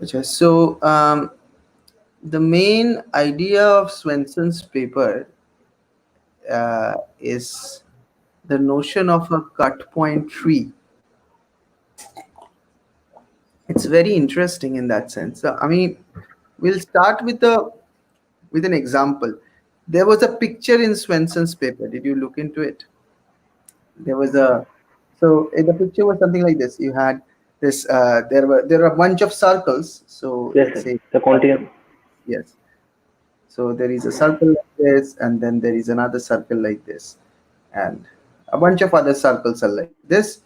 Okay, so the main idea of Swenson's paper is the notion of a cut point tree. It's very interesting in that sense. I mean, we'll start with an example. There was a picture in Swenson's paper. Did you look into it? There was a the picture was something like this. You had this. There are a bunch of circles. So Yes, let's sir. say The continuum. yes. So there is a circle like this, and then there is another circle like this, and a bunch of other circles are like this.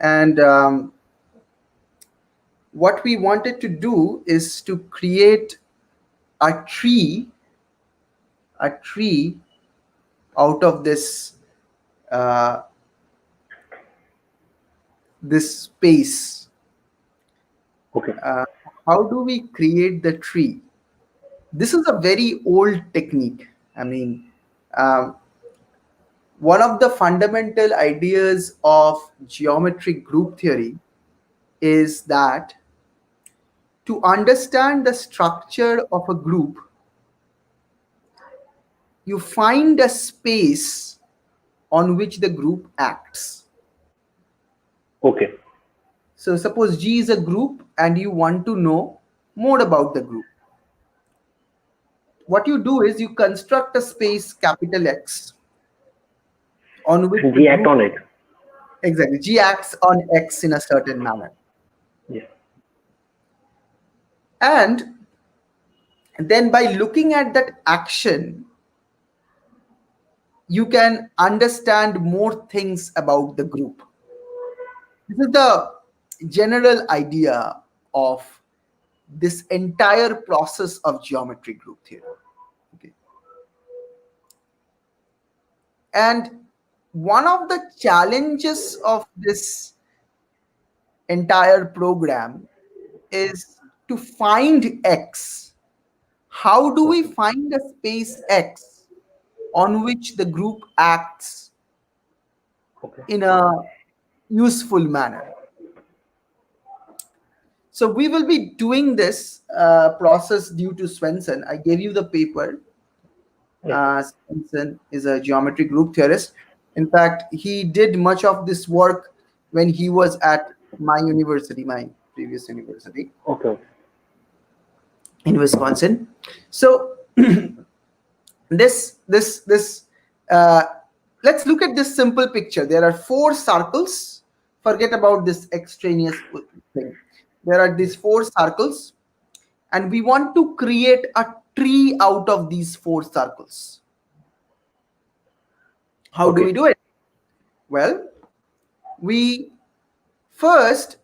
And what we wanted to do is to create a tree, a tree out of uh, this space. Okay. Uh, how do we create the tree? This is a very old technique. I mean, um, one of the fundamental ideas of geometric group theory is that to understand the structure of a group, you find a space on which the group acts. Okay. So suppose G is a group and you want to know more about the group. What you do is you construct a space capital X on which And the react group, on it. exactly, G acts on X in a certain manner. Yes. And then by looking at that action, you can understand more things about the group. This is the general idea of this entire process of geometric group theory. Okay. And one of the challenges of this entire program is to find X. How do we find a space X on which the group acts Okay. in a useful manner? So we will be doing this process due to Swenson. I gave you the paper. Yes, sir. Swenson is a geometric group theorist. In fact, he did much of this work when he was at my university, my previous university Okay. Okay. in Wisconsin. So this uh, let's look at this simple picture. There are four circles. Forget about this extraneous thing. There are these four circles, and we want to create a tree out of these four circles. How do Okay. we do it? Well, we first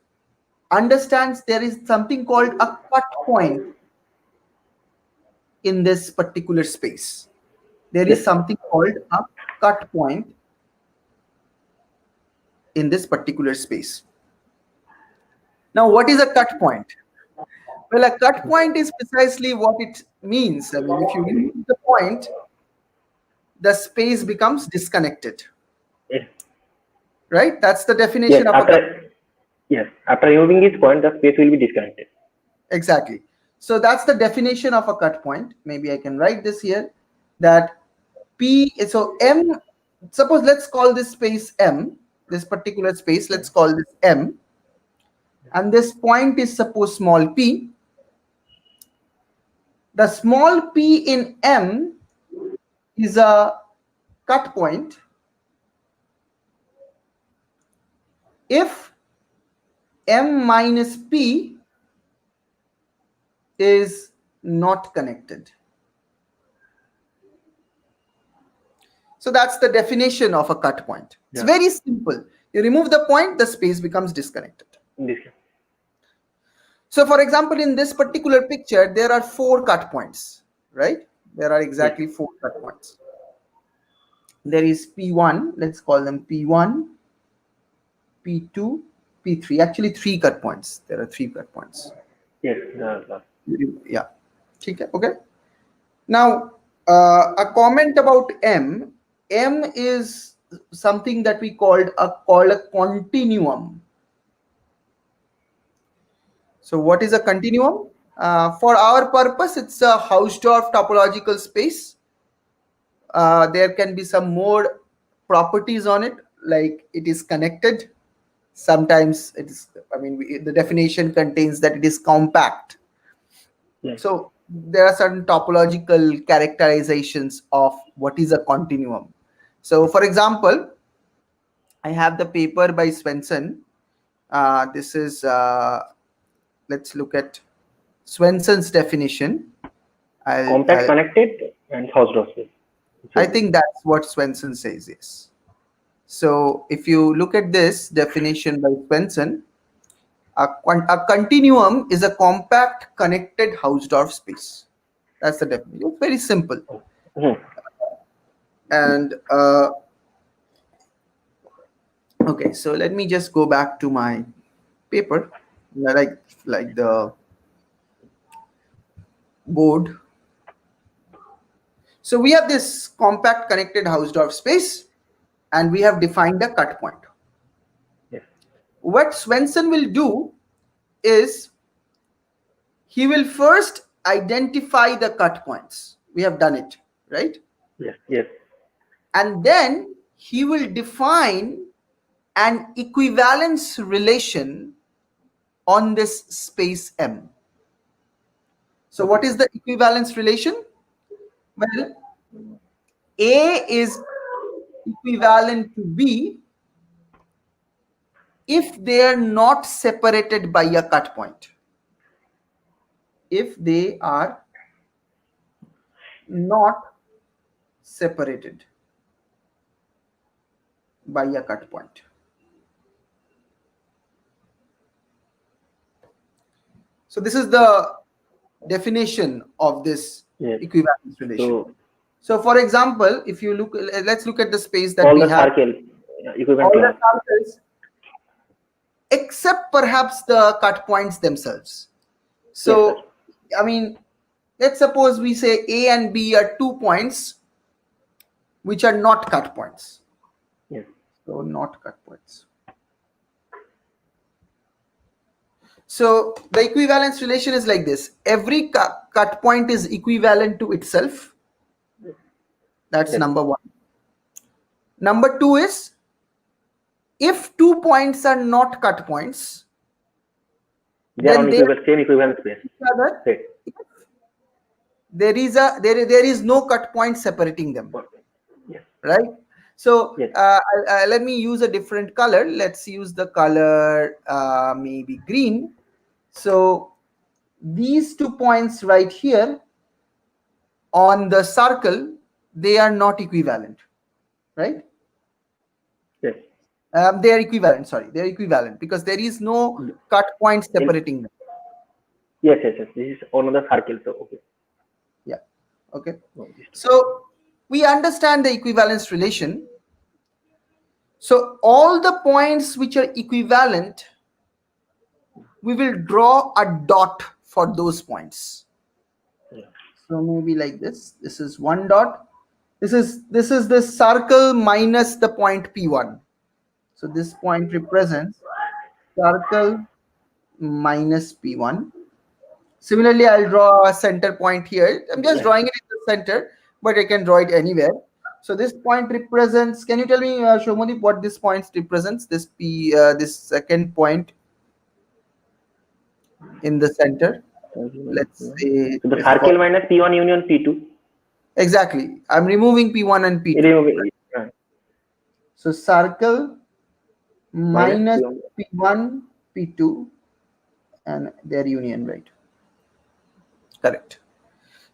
understand there is something called a cut point in this particular space. There Yes, is sir. something called a cut point in this particular space. Now, what is a cut point? Well, a cut point is precisely what it means. I mean, if you remove the point, the space becomes disconnected, Yes. right? That's the Yes. definition of a cut. After removing this point, the space will be disconnected. Exactly. So that's the definition of a cut point. Maybe I can write this here that P, so M, suppose let's call this space M, this particular space, let's call this M, and this point is suppose small p. The small p in M is a cut point if M minus p is not connected. So that's the definition of a cut point. It's Yeah. very simple. You remove the point, the space becomes disconnected. This. So for example, in this particular picture, there are four cut points, right? There are Yes. exactly four cut points. There is P1, let's call them P1, P2, P3. Actually, three cut points. There are three cut points. Yes. Yeah. Okay. Now, a comment about M. M is something that we call a continuum. So what is a continuum? For our purpose, it's a Hausdorff topological space. There can be some more properties on it, like it is connected. Sometimes it is, I mean, the definition contains that it is compact. Yes. So there are certain topological characterizations of what is a continuum. So for example, I have the paper by Svensson. This is, let's look at Svensson's definition. Compact, connected, and Hausdorff space. I think that's what Svensson says, yes. So if you look at this definition by Svensson, a continuum is a compact connected Hausdorff space. That's the definition. It's very simple. Mm-hmm. And okay, so let me just go back to my paper, like the board. So we have this compact connected Hausdorff space, and we have defined a cut point. Yes. What Svensson will do is he will first identify the cut points. We have done it, right? Yes. Yes. And then he will define an equivalence relation on this space M. So what is the equivalence relation? Well, A is equivalent to B if they are not separated by a cut point. If they are not separated by a cut point. So this is the definition of this equivalence relation. So for example, if you look, let's look at the space that we have. Equivalent all the circles, except perhaps the cut points themselves. So, yes, I mean, let's suppose we say A and B are 2 points which are not cut points. Yes. So not cut points. So the equivalence relation is like this. Every cut point is equivalent to itself. That's number one. Number two is, if 2 points are not cut points, they are on same equivalent space. There is no cut point separating them. Yes. Right? So let me use a different color. Let's use the color maybe green. So these 2 points right here on the circle, they are not equivalent, right? Yes. They are equivalent. Sorry, they are equivalent because there is no cut point separating them. Yes. This is another circle. So okay. Yeah. Okay. So we understand the equivalence relation. So all the points which are equivalent, we will draw a dot for those points. Yeah. So maybe like this. This is one dot. This is the circle minus the point P1. So this point represents circle minus P1. Similarly, I'll draw a center point here. I'm just drawing it in the center, but I can draw it anywhere. So this point represents, can you tell me, Shomadip, what this point represents? This this second point in the center. Let's say so the circle minus P1 union P2. Exactly. I'm removing P1 and P2. Right? So circle minus P1, P2, and their union, right? Correct.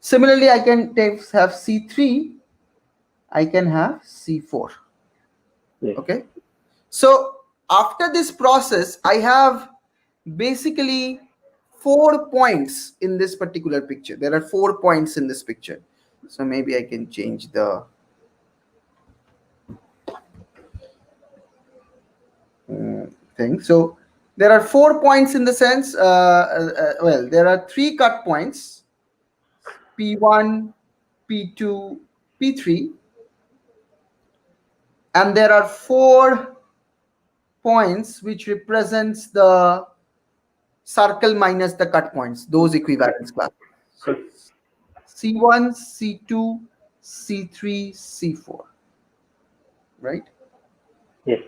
Similarly, I can have C3. I can have C4. Yes. Okay. So after this process, I have basically 4 points in this particular picture. There are 4 points in this picture. So maybe I can change the thing. So there are 4 points in the sense, well, there are 3 cut points, P1, P2, P3, and there are 4 points which represents the circle minus the cut points, those equivalence classes. So C1, C2, C3, C4, right? Yes.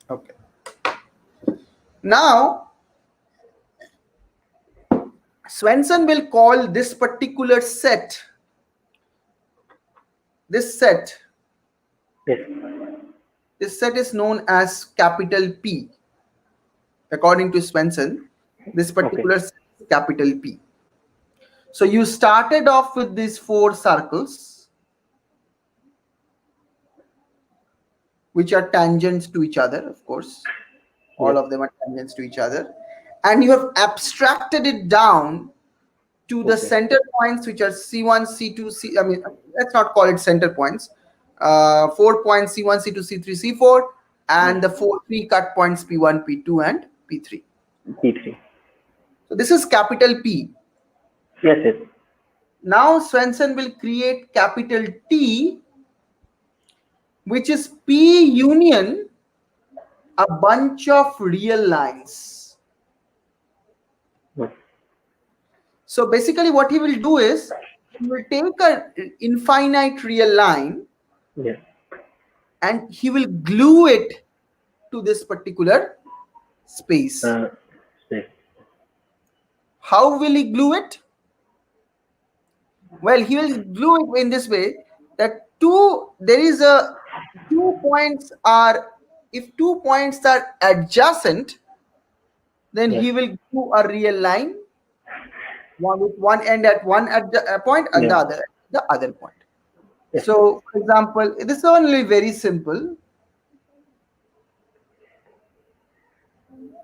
Okay. Now, Swenson will call this particular set, this set, Yes. this set is known as capital P. According to Swenson, this Okay. particular set is capital P. So you started off with these four circles, which are tangents to each other, of course. All Yes. of them are tangents to each other. And you have abstracted it down to the Okay. center points, which are C1, C2, I mean, let's not call it center points. 4 points C1, C2, C3, C4, and the three cut points P1, P2, and P3. P3. So this is capital P. Yes. Yes. Now Swenson will create capital T, which is P union a bunch of real lines. Yes. So basically what he will do is he will take an infinite real line Yes. and he will glue it to this particular space. Yes. How will he glue it? Well, he will glue it in this way that if 2 points are adjacent, then Yes. he will glue a real line, one with one end at one point and Yes. the other point. Yes. So, for example, this is only very simple.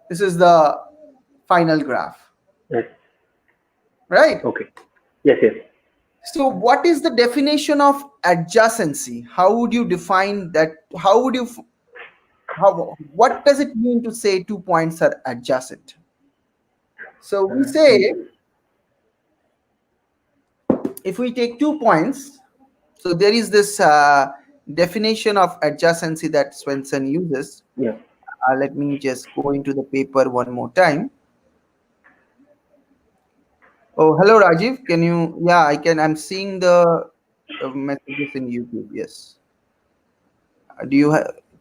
This is the final graph, Yes. right? Okay. Yes. Yes. So, what is the definition of adjacency? How would you define that? What does it mean to say 2 points are adjacent? So, we say if we take 2 points, so there is this definition of adjacency that Swenson uses. Yeah. Let me just go into the paper one more time. Oh, hello, Rajiv. Can you? Yeah, I can. I'm seeing the messages in YouTube. Yes. Do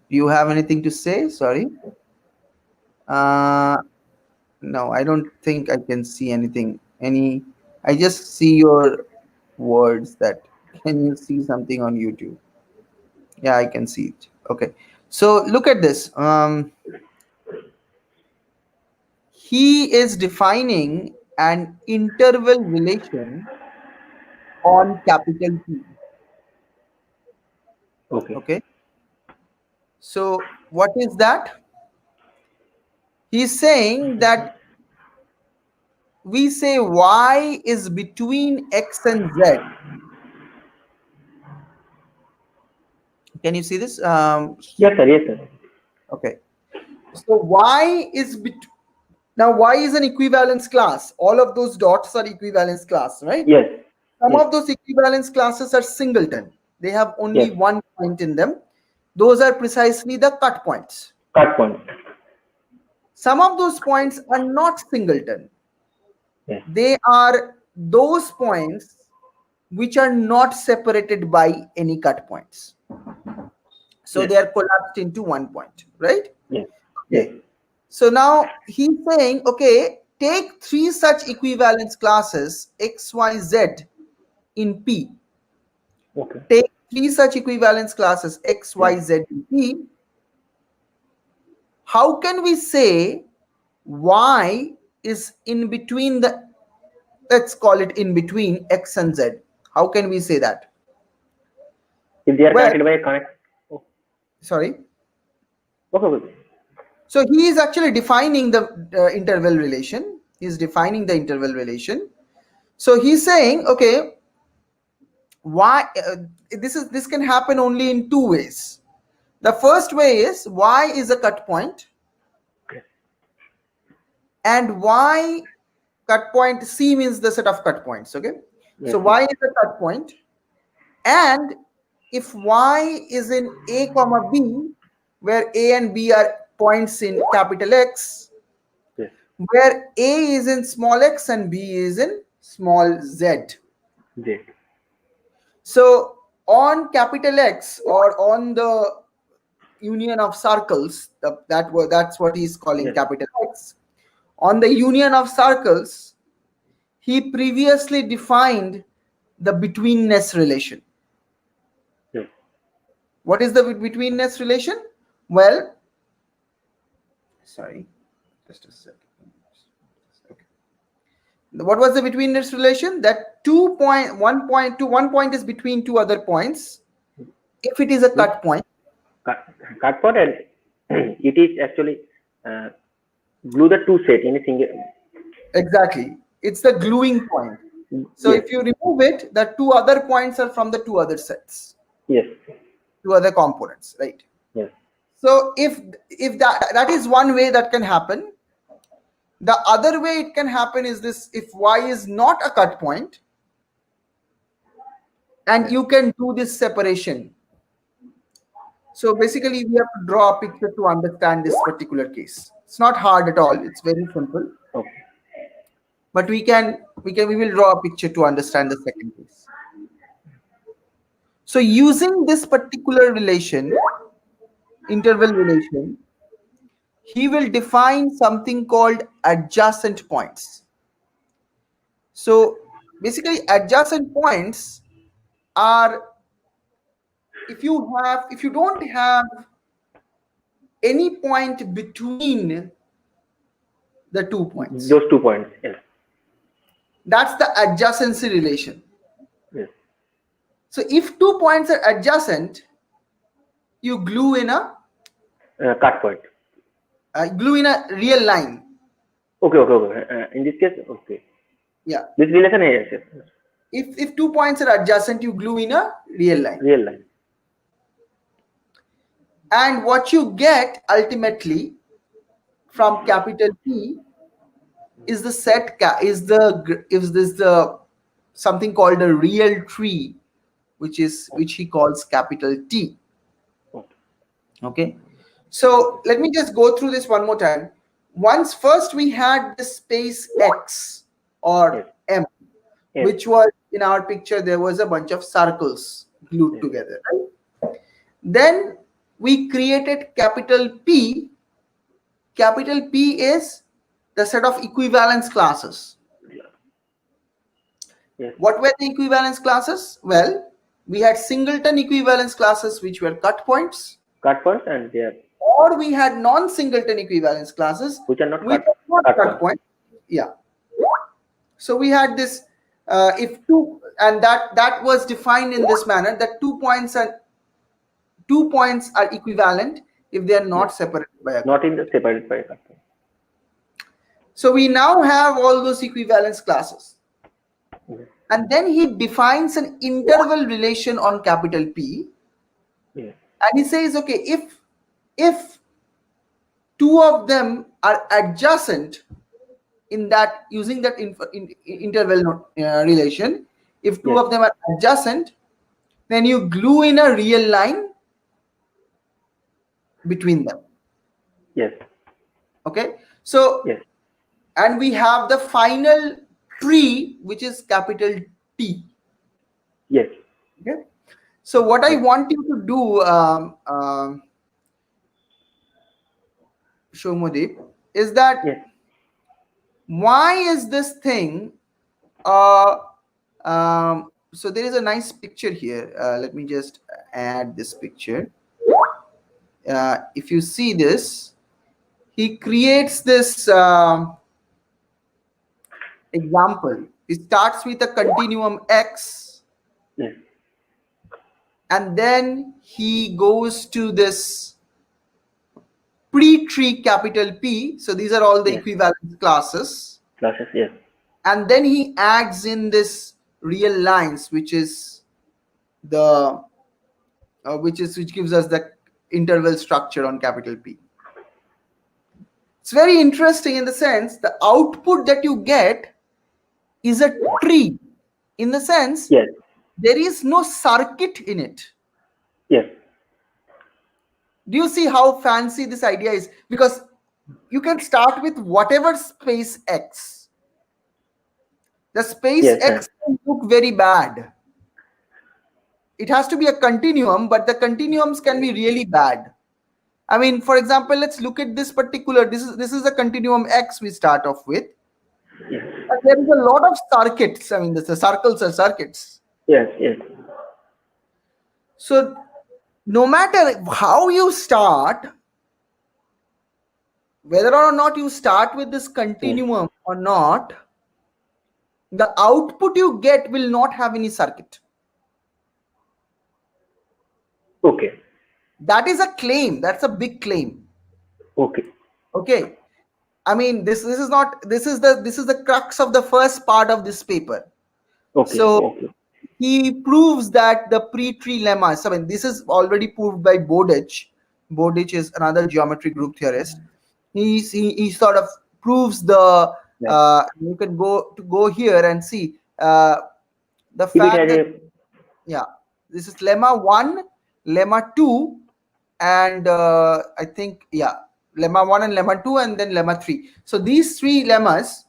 you have anything to say? Sorry. Uh, no, I don't think I can see anything. I just see your words. That can you see something on YouTube? Yeah, I can see it. Okay. So look at this. He is defining an interval relation on capital P. Okay. Okay. So what is that? He's saying that we say y is between x and z. Can you see this? Yes, sir. Yes, sir. Okay. So now y is an equivalence class. All of those dots are equivalence class, right? Yes. Some Yes. of those equivalence classes are singleton. They have only Yes. one point in them. Those are precisely the cut points. Cut point. Some of those points are not singleton. Yes. They are those points which are not separated by any cut points. So Yes. they are collapsed into one point, right? Yes. Yes. Okay. So now he's saying, okay, take three such equivalence classes X, Y, Z in P. Okay. Take three such equivalence classes X, Yes. Y, Z in P. How can we say Y is in between let's call it in between X and Z? How can we say that? If they are Well, connected by a connect. Oh. sorry. Okay. Okay. So he is actually defining the interval relation. He's defining the interval relation. So he's saying, okay, why this can happen only in two ways. The first way is y is a cut point, Yes. and y cut point C means the set of cut points. Okay, Yes. so y is a cut point, and if y is in a comma b, where a and b are points in capital X, Yes. where A is in small x and B is in small z. Z. So on capital X, or on the union of circles, that's what he's calling Yes. capital X. On the union of circles, he previously defined the betweenness relation. Yes. What is the betweenness relation? Well, sorry, just a second. Okay. What was the betweenness relation? That 1 point is between two other points. If it is a Means cut point, cut point, and it is actually uh, glue the two set in a single. exactly, it's the gluing point. So Yes. if you remove it, the two other points are from the two other sets, Yes. two other components, right? Yes. So if that is one way that can happen. The other way it can happen is this: if y is not a cut point, and Yes. you can do this separation. So basically, we have to draw a picture to understand this particular case. It's not hard at all. It's very simple. Okay. But we will draw a picture to understand the second case. So using this particular relation, interval relation, he will define something called adjacent points. So basically, adjacent points are, if you don't have any point between the 2 points, Those 2 points. Yes. that's the adjacency relation. Yes. So if 2 points are adjacent, you Cut point. glue in a real line. Okay. Okay. Okay. In this case, okay. Yeah. This relation, yes. Yes. If 2 points are adjacent, you glue in a real line. Real line. And what you get ultimately from capital P is the something called a real tree, which he calls capital T. Okay. Okay. So let me just go through this one more time. First we had this space X or Yes. M, Yes. which was in our picture, there was a bunch of circles glued Yes. together, right? Then we created capital P. Capital P is the set of equivalence classes. Yes. What were the equivalence classes? Well, we had singleton equivalence classes, which were cut points, Cut points, and they are or we had non-singleton equivalence classes, which are not which are not cut cut points. points. Yeah. So we had this, if two, and that was defined in this manner, that 2 points are equivalent if they are Yes. not separated by a cut Not in point. the separated by a cut point. So we now have all those equivalence classes. Yes. And then he defines an interval relation on capital P. Yes. And he says, okay, if two of them are adjacent in that, using that interval relation, if two Yes. of them are adjacent, then you glue in a real line between them. Yes. Okay. So, Yes. and we have the final tree, which is capital T. Yes. Okay. So what I Yes. want you to do, Shomodeep, is that Yes. why is this thing so there is a nice picture here. Let me just add this picture. If you see this, he creates this example. He starts with a continuum X, Yes. and then he goes to this pre-tree capital P. So these are all the Yes. equivalence classes. Classes. Yes. And then he adds in this real lines, which is the which gives us the interval structure on capital P. It's very interesting in the sense the output that you get is a tree, in the sense Yes. there is no circuit in it. Yes. Do you see how fancy this idea is? Because you can start with whatever space X. The space Yes, X can look very bad. It has to be a continuum, but the continuums can be really bad. I mean, for example, let's look at this particular. This is a continuum X we start off with. yes, And there is a lot of circuits. I mean, the circles are circuits. yes, yes, So no matter how you start, whether or not you start with this yes. continuum or not, the output you get will not have any circuit. Okay, That is a claim. That's a big claim. okay, Okay. I mean, this is not this is the crux of the first part of this paper. okay, So okay. he proves that the pre-tree lemmas. I mean, this is already proved by Bowditch. Bowditch is another geometry group theorist. He sort of proves the. Yes. You can go here and see the If it fact has that, a yeah, this is lemma 1, lemma 2, and I think, yeah, lemma 1 and lemma 2, and then lemma 3. So these three lemmas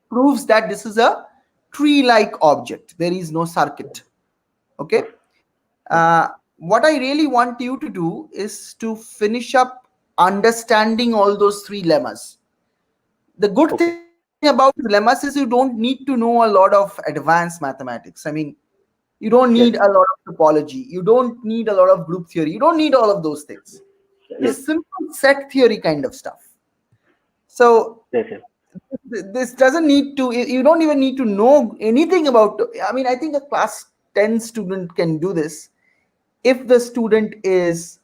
proves that this is a tree-like object. There is no circuit. Okay. What I really want you to do is to finish up understanding all those three lemmas. The good okay. thing about lemmas is you don't need to know a lot of advanced mathematics. I mean, you don't need Yes, a lot of topology. You don't need a lot of group theory. You don't need all of those things. This yes, is simple set theory kind of stuff. So yes, yes, this doesn't need to, you don't even need to know anything about, I mean, I think a class 10 student can do this if the student is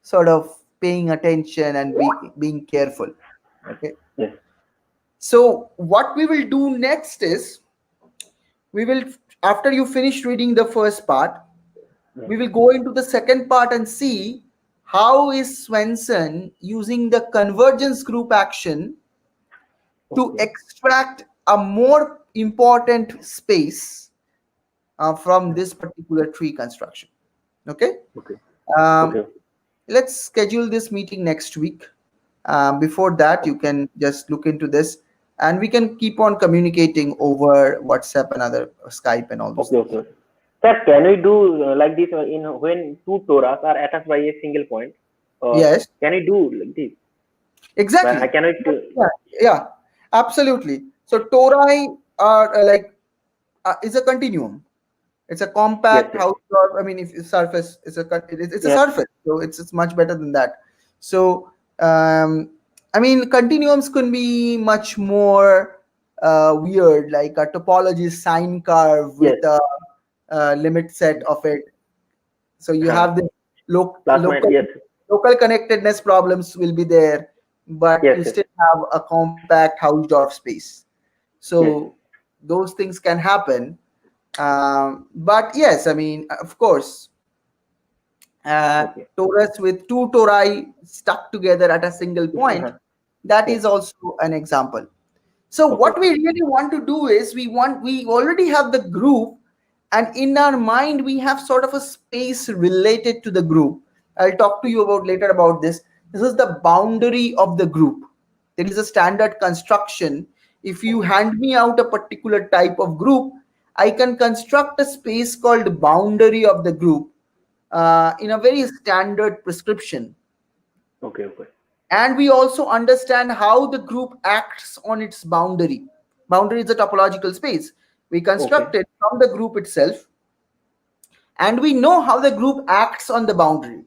sort of paying attention and being careful. Okay. yes, So what we will do next is, we will, after you finish reading the first part, yes. we will go into the second part and see how is Swenson using the convergence group action to Okay, extract a more important space from yes. this particular tree construction. Okay. Okay, um, okay, let's schedule this meeting next week. Before that, you can just look into this, and we can keep on communicating over WhatsApp and other Skype and all those okay, things. okay. Sir, can we do like this in when two torahs are attached by a single point? Or Yes, can we do like this? But I exactly. cannot. Yeah, yeah, absolutely. So tori are is a continuum. It's a Yes, compact yes, house. I mean, if surface is it's a yes, surface, so it's much better than that. So I mean, continuums can be much more weird, like a topology sine curve yes. with a limit set of it. So you have the Last minute. local Yes, local connectedness problems will be there, but yes, you yes, still have a compact Hausdorff space. yes. So those things can happen. But yes, I mean, of course, Okay. torus with two tori stuck together at a single point, that Yes. is also an example. So Okay, what we okay, really want to do is, we already have the group, and in our mind we have sort of a space related to the group. I'll talk to you about later about this. This is the boundary of the group. There is a standard construction. If you hand me out a particular type of group, I can construct a space called boundary of the group in a very standard prescription. okay, okay, And we also understand how the group acts on its boundary. Boundary is a topological space. We okay, construct it from the group itself, and we know how the group acts on the boundary.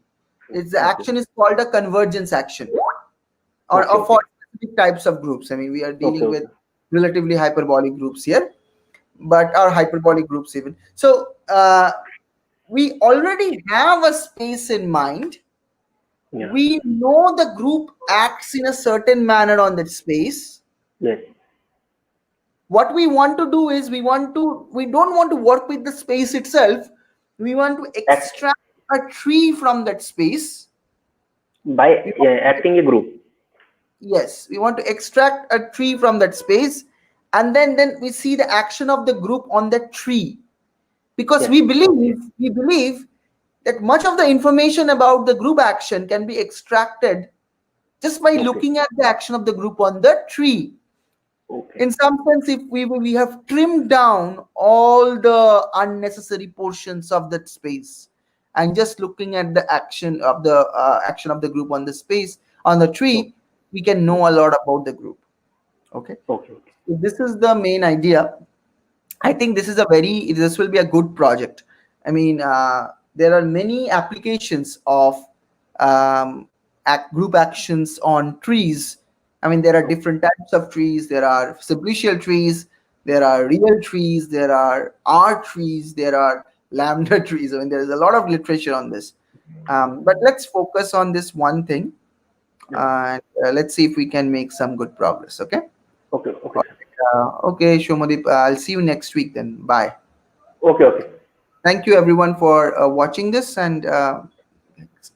Its the okay, action is called a convergence action, okay, or for okay, specific types of groups. I mean, we are okay, dealing with okay. relatively hyperbolic groups here, but are hyperbolic groups even. So we already have a space in mind. Yeah. We know the group acts in a certain manner on that space. Yes. What we want to do is, we don't want to work with the space itself. We want to Act extract a tree from that space. by We want acting a group. Yes, we want to extract a tree from that space, and then we see the action of the group on that tree, because Yes. Okay. we believe that much of the information about the group action can be extracted just by Okay. looking at the action of the group on the tree. Okay. In some sense, if we have trimmed down all the unnecessary portions of that space and just looking at the action of the group on the space on the Okay. tree, we can know a lot about the group. Okay, Okay. Okay. so this is the main idea. I think this will be a good project. I mean, there are many applications of group actions on trees. I mean, there are Okay. different types of trees. There are simplicial trees, there are real trees, there are R trees, there are lambda trees. I mean, there is a lot of literature on this. But let's focus on this one thing, Yeah. and let's see if we can make some good progress. Okay. Okay. Okay, sir. Okay, Shomadip, I'll see you next week then. Bye. Okay. Okay. Thank you everyone for watching this, and